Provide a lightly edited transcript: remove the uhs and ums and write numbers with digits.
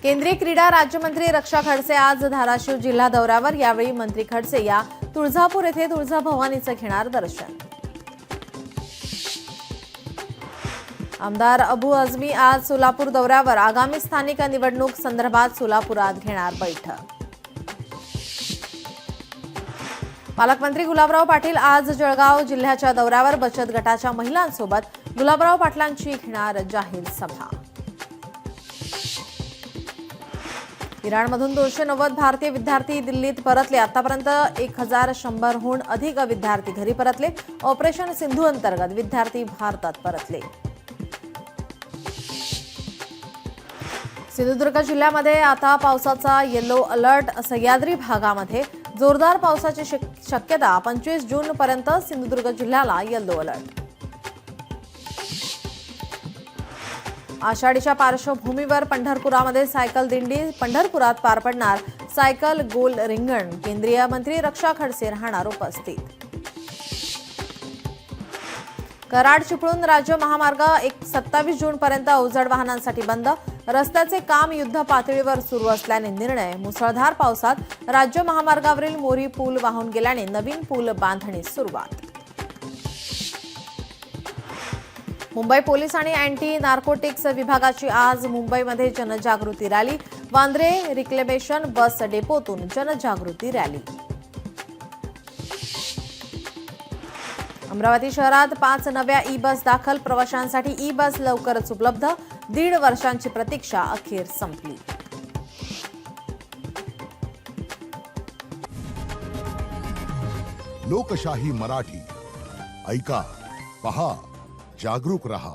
केंद्रीय क्रीडा राज्यमंत्री रक्षा खडसे आज धाराशिव जिल्हा दौऱ्यावर। यावेळी मंत्री खडसे या तुळजापूर येथे तुळजाभवानीचं घेणार दर्शन। आमदार अबू आझमी आज सोलापूर दौऱ्यावर। आगामी स्थानिक निवडणूक संदर्भात सोलापुरात घेणार बैठक। पालकमंत्री गुलाबराव पाटील आज जळगाव जिल्ह्याच्या दौऱ्यावर। बचत गटाच्या महिलांसोबत गुलाबराव पाटलांची घेणार जाहीर सभा। इराणमधून 290 भारतीय विद्यार्थी दिल्लीत परतले। आतापर्यंत 1100हून अधिक विद्यार्थी घरी परतले। ऑपरेशन सिंधू अंतर्गत विद्यार्थी भारतात परतले। सिंधुदुर्ग जिल्ह्यामध्ये आता पावसाचा येलो अलर्ट। सह्याद्री भागामध्ये जोरदार पावसाची शक्यता। 25 जून पर्यंत सिंधुदुर्ग जिल्ह्याला येलो अलर्ट। आषाढीच्या पार्श्वभूमीवर पंढरपुरामध्ये सायकल दिंडी। पंढरपुरात पार पडणार सायकल गोल रिंगण। केंद्रीय मंत्री रक्षा खडसे राहणार उपस्थित। कराड चिपळूण राज्य महामार्ग 27 जून पर्यंत अवजड वाहनांसाठी बंद। रस्त्याचे काम युद्ध पातळीवर सुरू असल्याने निर्णय। मुसळधार पावसात राज्य महामार्गावरील मोरी पूल वाहून गेल्याने नवीन पूल बांधणीस सुरुवात। मुंबई पोलीस आणि अँटी नार्कोटिक्स विभागाची आज मुंबईमध्ये जनजागृती रॅली। वांद्रे रिक्लेमेशन बस डेपोतून जनजागृती रॅली। अमरावती शहरात 5 नव्या ई बस दाखल। प्रवाशांसाठी ई बस लवकरच उपलब्ध। 1.5 वर्षांची प्रतीक्षा अखेर संपली। लोकशाही मराठी ऐका, पहा, जागरूक रहा।